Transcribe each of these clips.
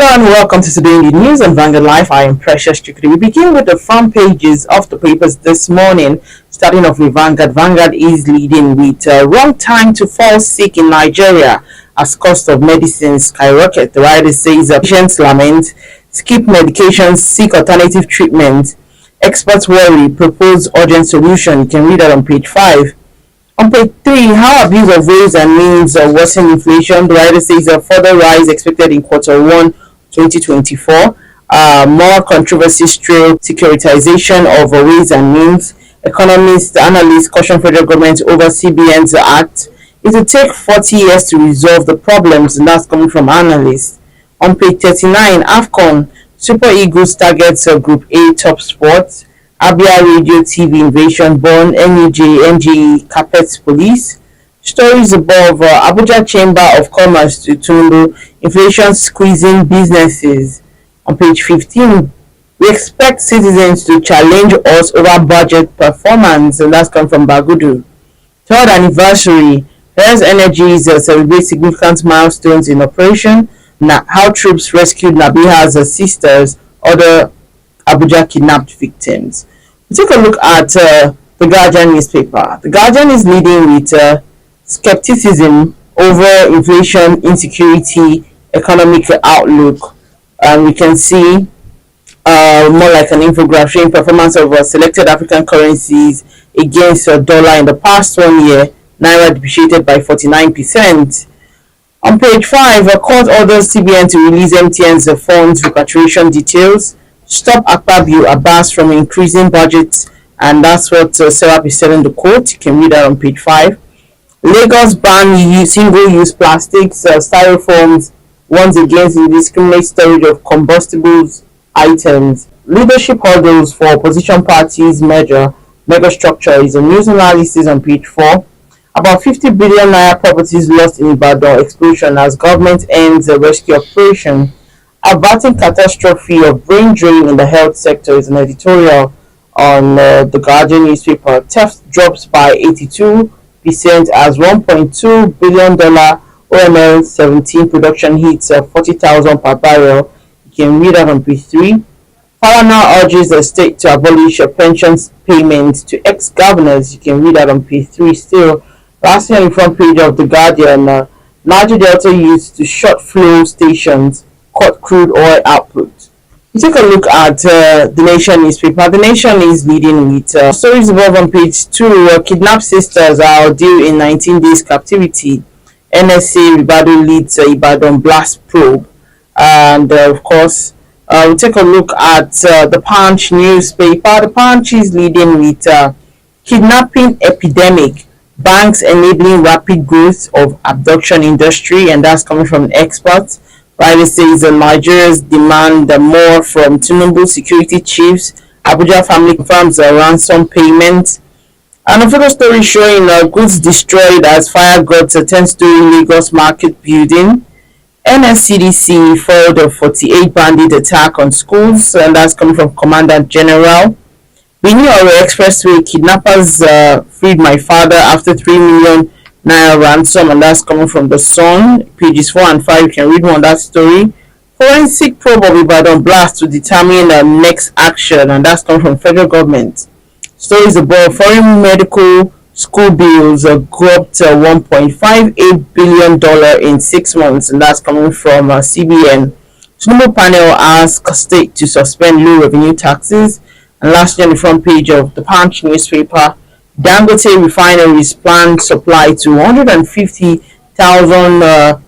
Hello and welcome to Today in the News on Vanguard Life. I am Precious Chikudi. We begin with the front pages of the papers this morning. Starting off with Vanguard. Vanguard is leading with wrong time to fall sick in Nigeria as cost of medicines skyrocket. The writer says patients lament, skip medications, seek alternative treatment. Experts worry, propose urgent solution. You can read that on page 5. On page 3, how abuse of ways and means worsen inflation. The writer says a further rise expected in Q1 2024. More controversy trail securitization of ways and means. Economists, analysts caution federal government over CBN's act. It will take 40 years to resolve the problems, and that's coming from analysts. On page 39, AFCON, Super Eagles targets Group A top sports. Abia Radio TV invasion born NUJ NGE carpets police. Stories above Abuja Chamber of Commerce to Tundu inflation squeezing businesses. On page 15, we expect citizens to challenge us over budget performance, and that's come from BAGUDU. Third anniversary, Health Energies celebrates significant milestones in operation. How troops rescued Nabeeha's sisters, other Abuja kidnapped victims. We take a look at the Guardian newspaper. The Guardian is leading with skepticism over inflation, insecurity, economic outlook. And we can see more like an infographic showing performance of selected African currencies against a dollar in the past 1 year. Naira depreciated by 49%. On page 5, a court orders CBN to release MTN's funds repatriation details. Stop Akpabio Abbas from increasing budgets, and that's what Serap is telling the court. You can read that on page 5. Lagos ban single-use plastics, styrofoams, warns against indiscriminate storage of combustibles items. Leadership hurdles for opposition parties mega structure is a news analysis on page 4. About 50 billion naira properties lost in Ibadan explosion as government ends a rescue operation. Averting catastrophe of brain drain in the health sector is an editorial on the Guardian newspaper. Theft drops by 82% as $1.2 billion OML 17 production hits 40,000 per barrel. You can read that on page 3. Parana urges the state to abolish pensions payments to ex-governors. You can read that on page 3 still. Lastly, on the front page of the Guardian, Niger Delta used to short flow stations cut crude oil output. You take a look at the Nation newspaper. The Nation is leading with stories above on page 2. Kidnapped sisters are due in 19 days captivity. NSA Ribadu leads Ibadan blast probe. And of course, we'll take a look at the Punch newspaper. The Punch is leading with kidnapping epidemic. Banks enabling rapid growth of abduction industry, and that's coming from experts. Riley says Nigerians demand more from Tinubu security chiefs. Abuja family confirms a ransom payment. And a photo story showing goods destroyed as fire got a 10-story Lagos market building. NSCDC foiled a 48 bandit attack on schools, and that's coming from Commandant General. Benin-Ore Expressway kidnappers freed my father after 3 million naira ransom, and that's coming from the Sun. Pages 4 and 5, you can read more on that story. Forensic probe of Ibadan blast to determine next action, and that's coming from federal government. Stories above foreign medical school bills grubbed $1.58 billion in 6 months, and that's coming from CBN. Tinubu panel asks state to suspend low revenue taxes. And lastly, on the front page of the Punch newspaper, Dangote refineries planned supply to 150,000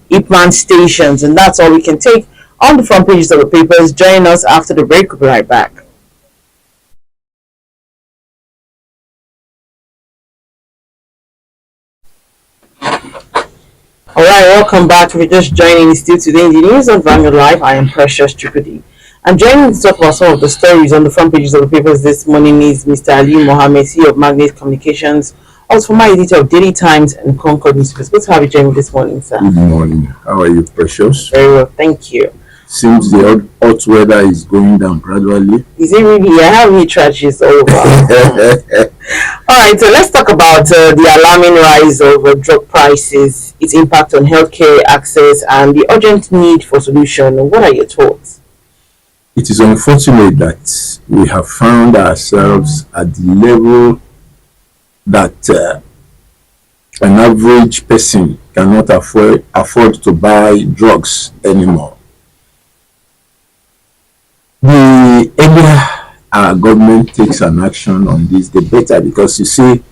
Ipman stations. And that's all we can take on the front pages of the papers. Join us after the break. We'll be right back. Alright, welcome back. If you're just joining us still today in the news on Vanguard Live, I am Precious Chikudi. And joining to talk about some of the stories on the front pages of the papers this morning is Mr. Ali Mohammed, CEO of Magnet Communications, also former editor of Daily Times and Concord Newspapers. Good to have you join me this morning, sir. Good morning. How are you, Precious? Very well, thank you. Seems the hot weather is going down gradually. Is it really? I have heat rashes all over. All right, so let's talk about the alarming rise of drug prices, its impact on healthcare access, and the urgent need for solution. What are your thoughts? It is unfortunate that we have found ourselves at the level that an average person cannot afford to buy drugs anymore. The earlier our government takes an action on this, the better, because you see,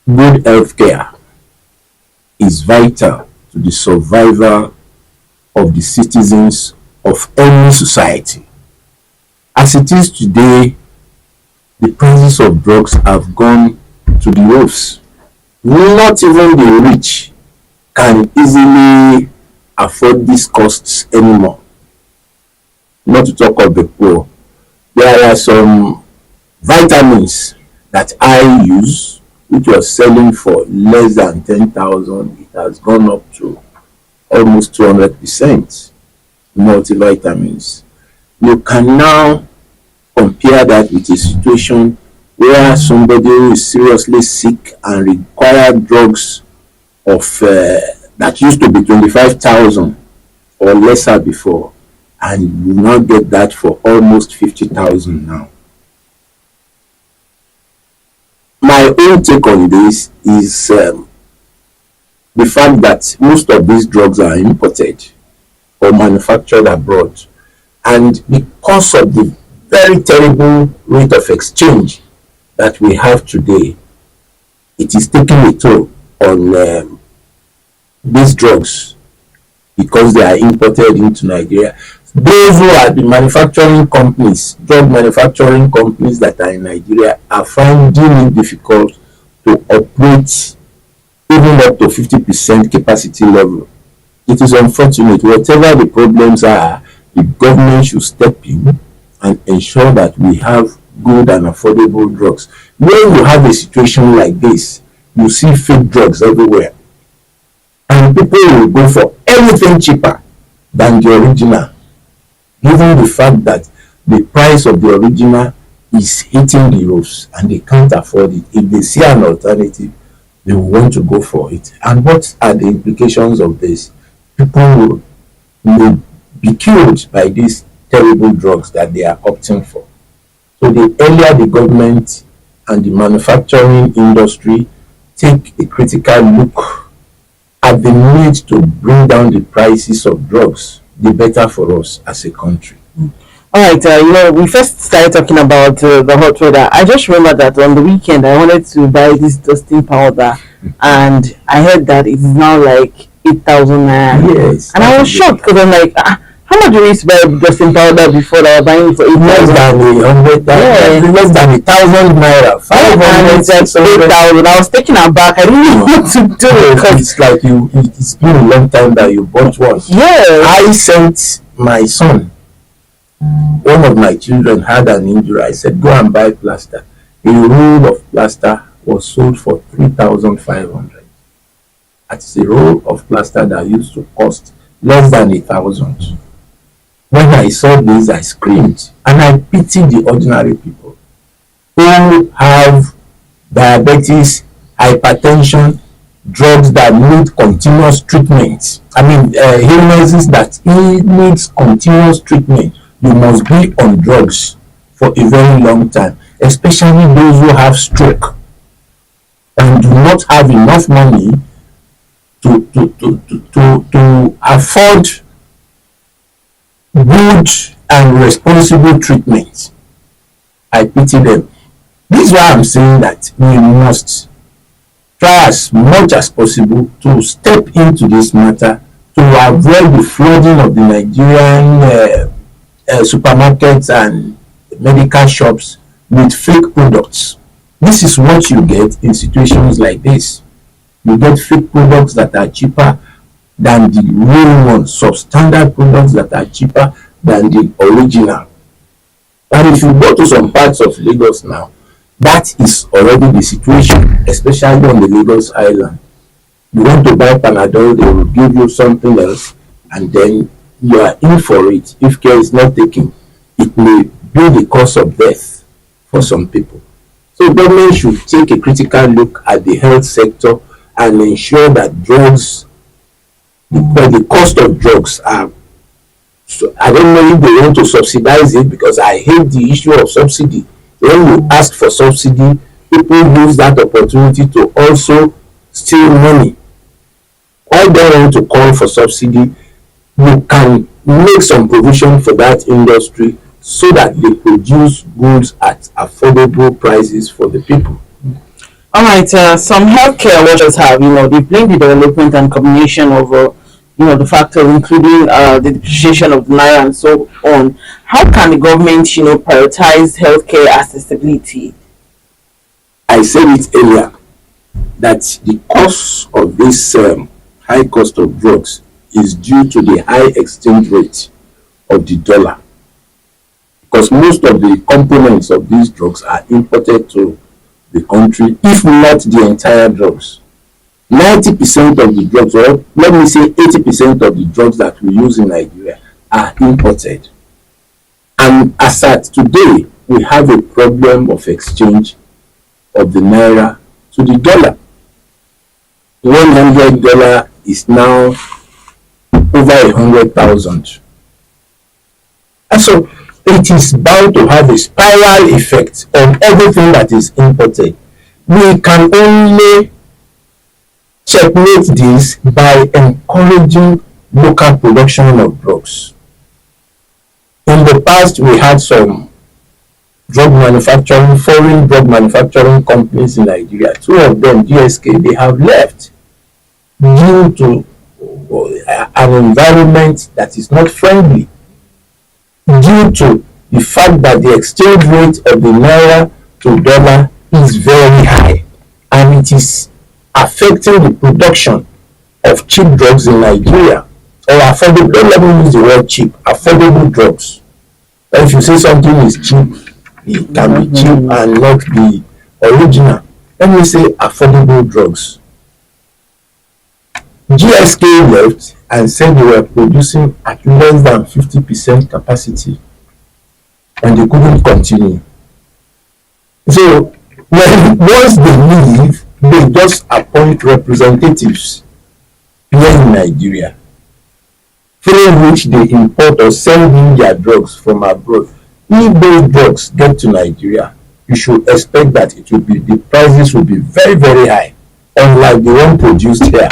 good health care is vital to the survival of the citizens of any society. As it is today, the prices of drugs have gone to the roofs. Not even the rich can easily afford these costs anymore, not to talk of the poor. There are some vitamins that I use which was selling for less than 10,000. It has gone up to almost 200%. Multivitamins. You can now compare that with a situation where somebody who is seriously sick and require drugs of that used to be 25,000 or lesser before, and you now get that for almost 50,000 now. My own take on this is the fact that most of these drugs are imported or manufactured abroad, and because of the very terrible rate of exchange that we have today, it is taking a toll on these drugs because they are imported into Nigeria. Those who are the manufacturing companies, drug manufacturing companies that are in Nigeria, are finding it difficult to operate even up to 50% capacity level. It is unfortunate. Whatever the problems are, the government should step in and ensure that we have good and affordable drugs. When you have a situation like this, you see fake drugs everywhere, and people will go for anything cheaper than the original, given the fact that the price of the original is hitting the roofs and they can't afford it. If they see an alternative, they will want to go for it. And what are the implications of this? People will be killed by these terrible drugs that they are opting for. So the earlier the government and the manufacturing industry take a critical look at the need to bring down the prices of drugs, the better for us as a country. All right, we first started talking about the hot weather. I just remember that on the weekend I wanted to buy this dusting powder, and I heard that it is now like 8,000 naira. Yes. And I was shocked because I'm like, how much do we used to buy dusting powder before that I was buying it for Less 8,000? less than 1,000 naira. And it's like 8,000. I was taken aback. I didn't know what to do because It's like it's been a long time that you bought one. yeah, I sent my son, one of my children had an injury. I said, go and buy plaster. A roll of plaster was sold for 3,500. That's a roll of plaster that used to cost less than 1,000. When I saw this, I screamed, and I pity the ordinary people who have diabetes, hypertension, drugs that need continuous treatment. Illnesses that needs continuous treatment. You must be on drugs for a very long time, especially those who have stroke and do not have enough money to afford good and responsible treatment. I pity them. This is why I'm saying that we must try as much as possible to step into this matter to avoid the flooding of the Nigerian supermarkets and medical shops with fake products. This is what you get in situations like this. You get fake products that are cheaper than the real ones, substandard products that are cheaper than the original. And if you go to some parts of Lagos now, that is already the situation, especially on the Lagos Island. You want to buy Panadol, they will give you something else, and then you are in for it. If care is not taken, it may be the cause of death for some people. So government should take a critical look at the health sector and ensure that drugs, the cost of drugs are, so I don't know if they want to subsidize it, because I hate the issue of subsidy. When you ask for subsidy, people use that opportunity to also steal money. I don't want to call for subsidy. You can make some provision for that industry so that they produce goods at affordable prices for the people. All right, some healthcare watchers have, they blame the development and combination of, the factors, including the depreciation of the naira and so on. How can the government, prioritize healthcare accessibility? I said it earlier that the cost of this high cost of drugs is due to the high exchange rate of the dollar, because most of the components of these drugs are imported to the country, if not the entire drugs. 90% of the drugs, or let me say 80% of the drugs that we use in Nigeria are imported. And as at today, we have a problem of exchange of the naira to the dollar. $100 is now over 100,000. And so it is bound to have a spiral effect on everything that is imported. We can only checkmate this by encouraging local production of drugs. In the past, we had some foreign drug manufacturing companies in Nigeria. Two of them, GSK, they have left due to an environment that is not friendly, due to the fact that the exchange rate of the naira to dollar is very high, and it is affecting the production of cheap drugs in Nigeria, or affordable. Don't let me use the word cheap. Affordable drugs. If you say something is cheap, it can be cheap and not be original. Let me say affordable drugs. GSK left and said they were producing at less than 50% capacity, and they couldn't continue. So once they leave, they just appoint representatives here in Nigeria, through which they import or send in their drugs from abroad. If those drugs get to Nigeria, you should expect that the prices will be very, very high, unlike the one produced here.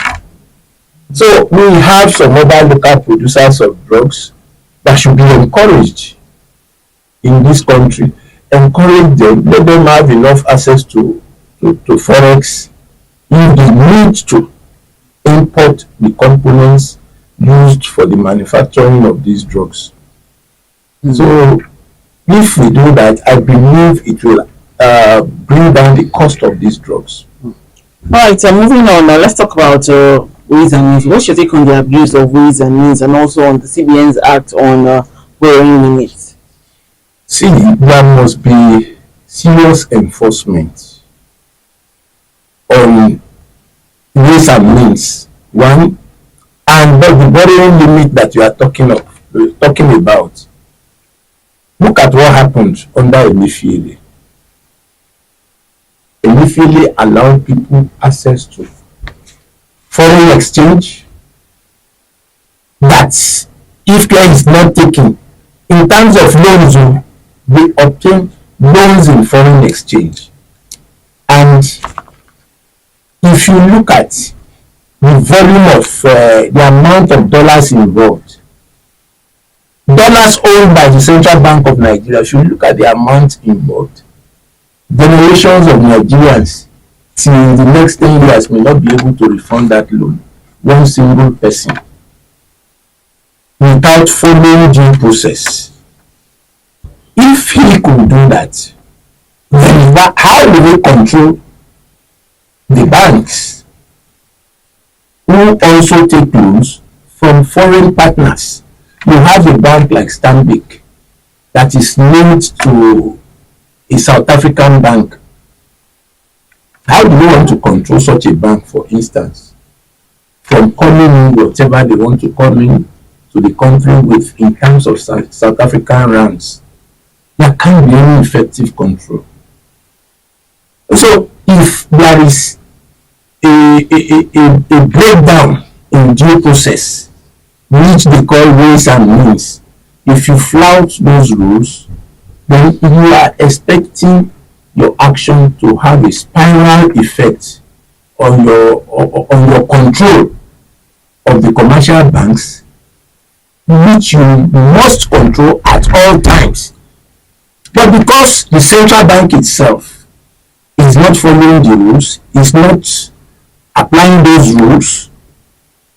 So we have some other local producers of drugs that should be encouraged in this country. Encourage them, let them have enough access to forex if they need to import the components used for the manufacturing of these drugs. So if we do that, I believe it will bring down the cost of these drugs. All right, moving on, let's talk about ways and means. What's your take on the abuse of ways and means, and also on the CBN's act on borrowing limits? See, there must be serious enforcement on ways and means. One, and the borrowing limit that you are talking about. Look at what happened under Emefiele. Emefiele allowed people access to foreign exchange that, if care is not taken, in terms of loans, they obtain loans in foreign exchange. And if you look at the volume of the amount of dollars involved, dollars owned by the Central Bank of Nigeria, if you look at the amount involved, generations of Nigerians till the next 10 years may not be able to refund that loan, one single person, without following due process. If he could do that, then how do we control the banks who also take loans from foreign partners? You have a bank like Stanbic that is linked to a South African bank. How do we want to control such a bank, for instance, from coming in whatever they want to come in to the country with in terms of South African rands? There can't be any effective control. So if there is a breakdown in due process, which they call ways and means, if you flout those rules, then you are expecting your action to have a spiral effect on your control of the commercial banks, which you must control at all times. But because the central bank itself is not following the rules, is not applying those rules,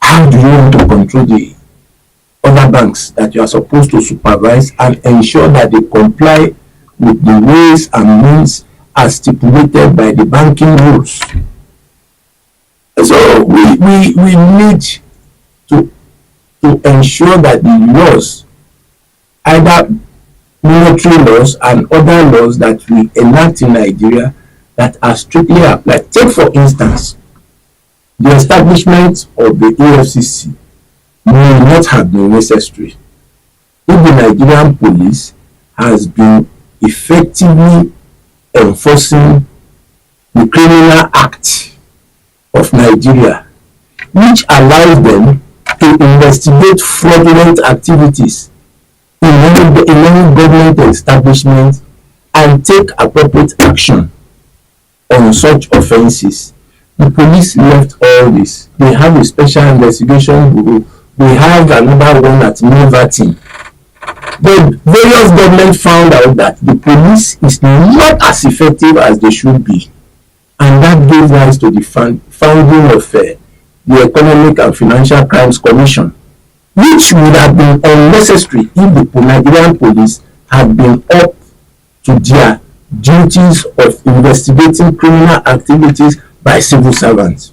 how do you want to control the other banks that you are supposed to supervise and ensure that they comply with the ways and means as stipulated by the banking rules? So we need to ensure that the laws, either military laws and other laws that we enact in Nigeria, that are strictly applied. Take for instance, the establishment of the EFCC may not have been necessary if the Nigerian police has been effectively enforcing the Criminal Act of Nigeria, which allows them to investigate fraudulent activities in any government establishment and take appropriate action on such offences. The police left all this. They have a special investigation bureau. They have another one at Milverton. The various governments found out that the police is not as effective as they should be, and that gave rise to the founding of the Economic and Financial Crimes Commission, which would have been unnecessary if the Nigerian police had been up to their duties of investigating criminal activities by civil servants.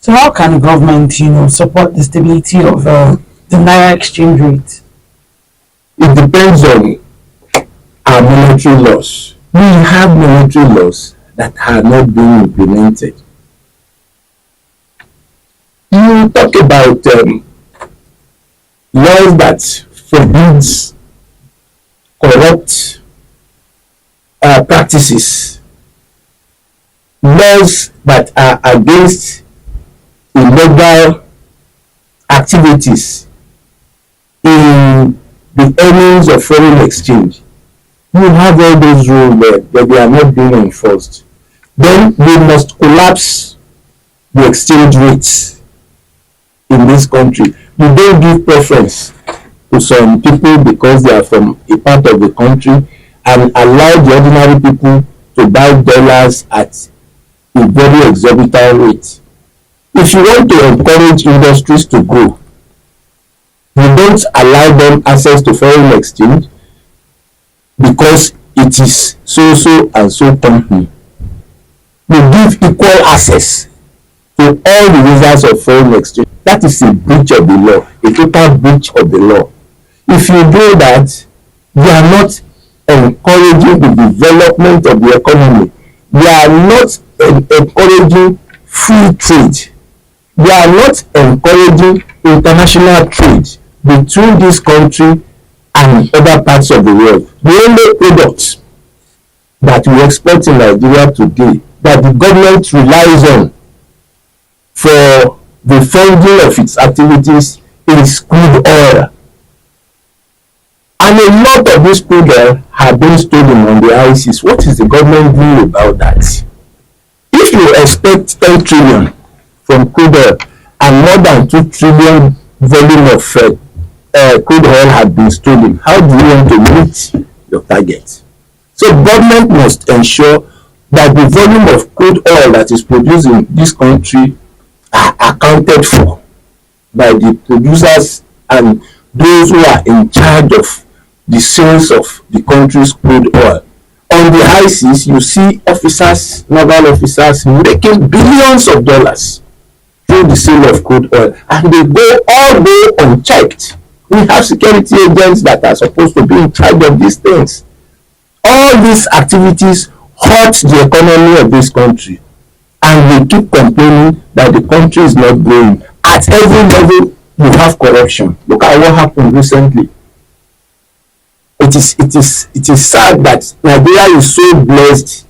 So how can government, support the stability of the naira exchange rate? It depends on our monetary laws. We have monetary laws that have not been implemented. You talk about laws that forbids corrupt practices, laws that are against illegal activities in the earnings of foreign exchange. You have all those rules there, but they are not being enforced. Then we must collapse the exchange rates in this country. You don't give preference to some people because they are from a part of the country and allow the ordinary people to buy dollars at a very exorbitant rate. If you want to encourage industries to grow, you don't allow them access to foreign exchange because it is so and so company. You give equal access to all the users of foreign exchange. That is a breach of the law, a total breach of the law. If you do that, you are not encouraging the development of the economy. You are not encouraging free trade. You are not encouraging international trade between this country and other parts of the world. The only products that we export in Nigeria today that the government relies on for the funding of its activities is crude oil. And a lot of this crude oil have been stolen on the ICs. What is the government doing about that? If you expect 10 trillion from crude oil and more than 2 trillion volume of crude oil have been stolen, how do you want to meet your target? So government must ensure that the volume of crude oil that is produced in this country are accounted for by the producers and those who are in charge of the sales of the country's crude oil. On the high seas, you see officers, naval officers, making billions of dollars through the sale of crude oil, and they go all day unchecked. We have security agents that are supposed to be in charge of these things. All these activities hurt the economy of this country, and we keep complaining that the country is not growing. At every level, you have corruption. Look at what happened recently. It is sad that Nigeria is so blessed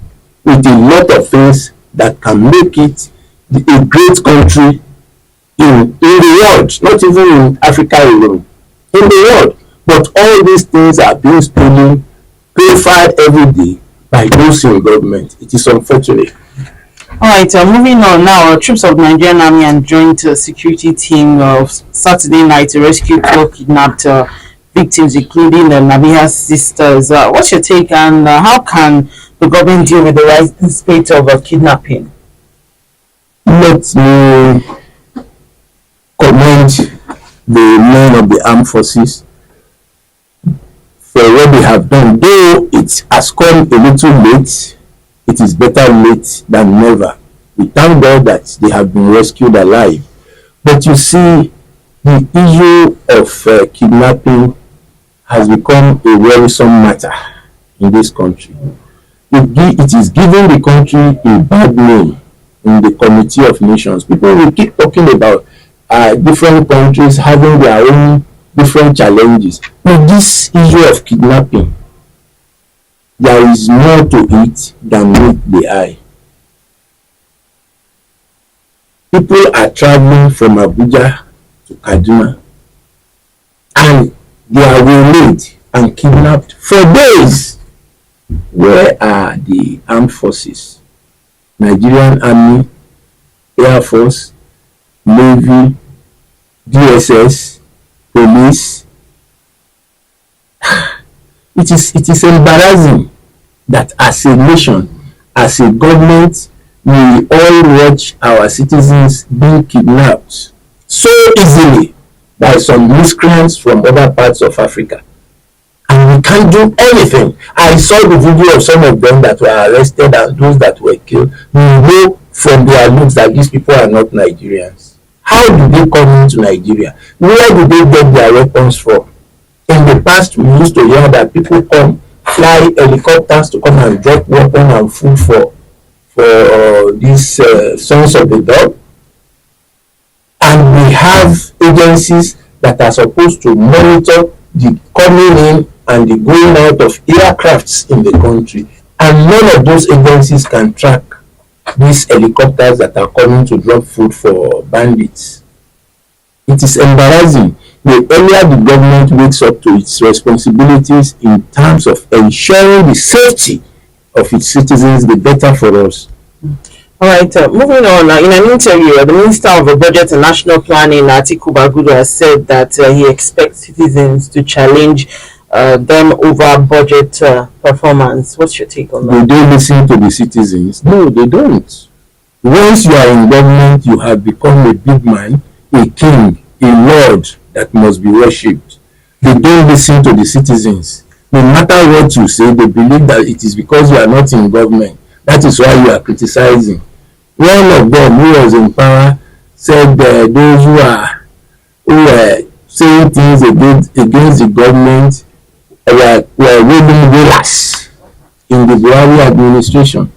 with a lot of things that can make it a great country in the world, not even in Africa alone, in the world. But all these things are being stolen, purified every day by those in government. It is unfortunate. All right, moving on now. Troops of Nigerian Army and joint security team of Saturday night to rescue 12 kidnapped victims, including the Nabeeha sisters. What's your take, and how can the government deal with the rising spate of kidnapping? Let me commend the men of the armed forces for what they have done. Though it has come a little late, it is better late than never. We thank God that they have been rescued alive. But you see, the issue of kidnapping has become a worrisome matter in this country. It is giving the country a bad name in the Committee of Nations. People will keep talking about different countries having their own different challenges. But this issue of kidnapping, there is more to it than meet the eye. People are traveling from Abuja to Kaduna, and they are waylaid and kidnapped for days. Where are the armed forces? Nigerian Army, Air Force, Navy, DSS, police. It is embarrassing that as a nation, as a government, we all watch our citizens being kidnapped so easily by some miscreants from other parts of Africa. And we can't do anything. I saw the video of some of them that were arrested and those that were killed. We know from their looks that these people are not Nigerians. How did they come into Nigeria? Where did they get their weapons from? In the past, we used to hear that people come, fly helicopters to come and drop weapons and food for these sons of the dog. And we have agencies that are supposed to monitor the coming in and the going out of aircrafts in the country. And none of those agencies can track these helicopters that are coming to drop food for bandits. It is embarrassing. The earlier the government wakes up to its responsibilities in terms of ensuring the safety of its citizens, the better for us. All right, moving on. In an interview, the Minister of Budget and National Planning, BAGUDU, has said that he expects citizens to challenge them over budget performance. What's your take on that? They don't listen to the citizens. No, they don't. Once you are in government, you have become a big man, a king, a lord that must be worshipped. They don't listen to the citizens. No matter what you say, they believe that it is because you are not in government. That is why you are criticizing. One of them who was in power said those who were saying things against the government were waving rulers in the Buhari administration.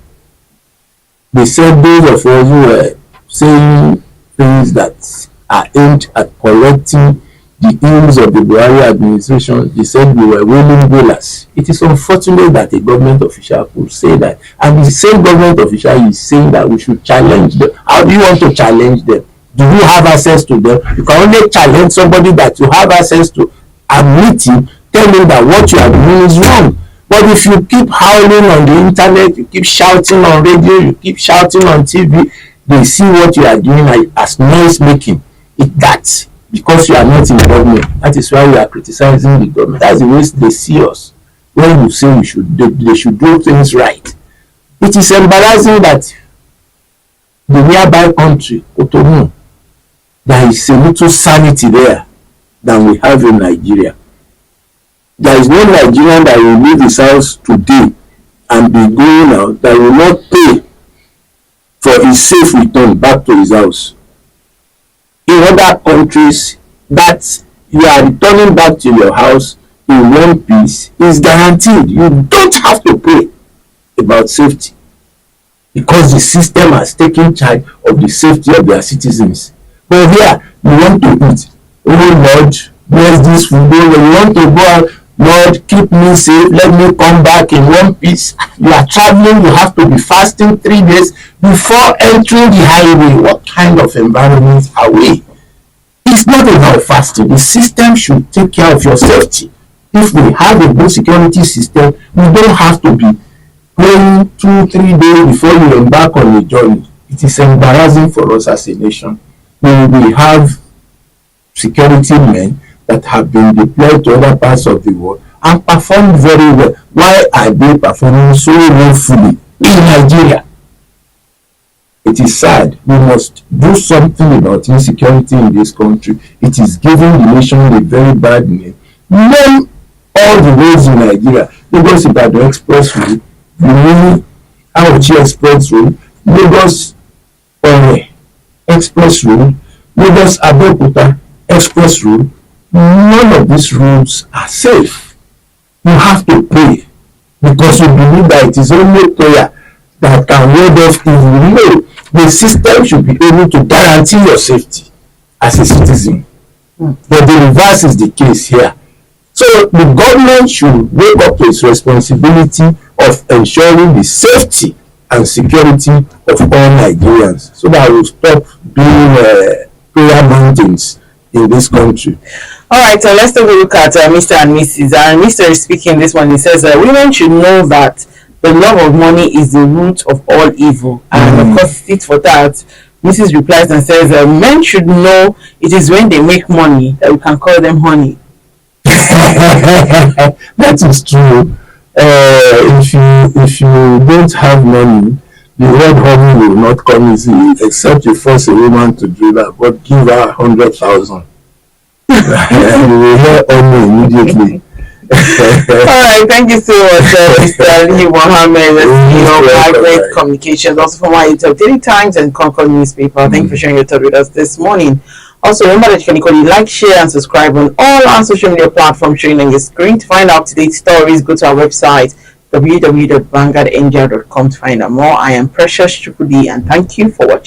They said those of us who were saying things that are aimed at correcting the ills of the Buhari administration, they said we were waving rulers. It is unfortunate that a government official could say that, and the same government official is saying that we should challenge them. How do you want to challenge them? Do you have access to them? You can only challenge somebody that you have access to and meet him, tell him that what you are doing is wrong. But if you keep howling on the internet, you keep shouting on radio, you keep shouting on TV, they see what you are doing as noise making. That because you are not in government, that is why we are criticizing the government. That's the way they see us. When you say they should do things right. It is embarrassing that the nearby country, Cotonou, there is a little sanity there than we have in Nigeria. There is no Nigerian that will leave his house today and be going out that will not pay for his safe return back to his house. In other countries, that you are returning back to your house in one piece is guaranteed. You don't have to pay about safety because the system has taken charge of the safety of their citizens. But here, you want to eat. Oh Lord, where's this food? You want to go out, Lord, keep me safe, let me come back in one piece. You are traveling, you have to be fasting 3 days before entering the highway. What kind of environment are we? It's not about fasting. The system should take care of your safety. If we have a good security system, we don't have to be praying 2-3 days before you embark on a journey. It is embarrassing for us as a nation. When we have security men that have been deployed to other parts of the world and performed very well, why are they performing so woefully in Nigeria? It is sad. We must do something about insecurity in this country. It is giving the nation a very bad name. Name all the roads in Nigeria. Lagos Ibadan Expressway, Benin Auchi Expressway, Lagos Ore Expressway, Lagos Abeokuta Expressway. None of these roads are safe. You have to pray because you believe that it is only prayer that can ward off evil. No, the system should be able to guarantee your safety as a citizen. But the reverse is the case here. So the government should wake up to its responsibility of ensuring the safety and security of all Nigerians so that we will stop being prayer mountains in this country. All right, so let's take a look at Mr. and Mrs. And Mr. is speaking this one. He says, women should know that the love of money is the root of all evil. And of course, it for that. Mrs. replies and says, men should know it is when they make money that we can call them honey. That is true. If you don't have money, the word honey will not come easily, except you force a woman to do that. But give her 100,000, and you will hear honey immediately. All right, thank you so much, Mr. Ali Mohammed, Migrate Communications, also from our editor of Daily Times and Concord newspaper. Thank you for sharing your thought with us this morning. Also, remember that you can equally like, share, and subscribe on all our social media platforms showing on your screen. To find out up-to-date stories, go to our website, www.vanguardngl.com, to find out more. I am Precious Chukudi, and thank you for watching.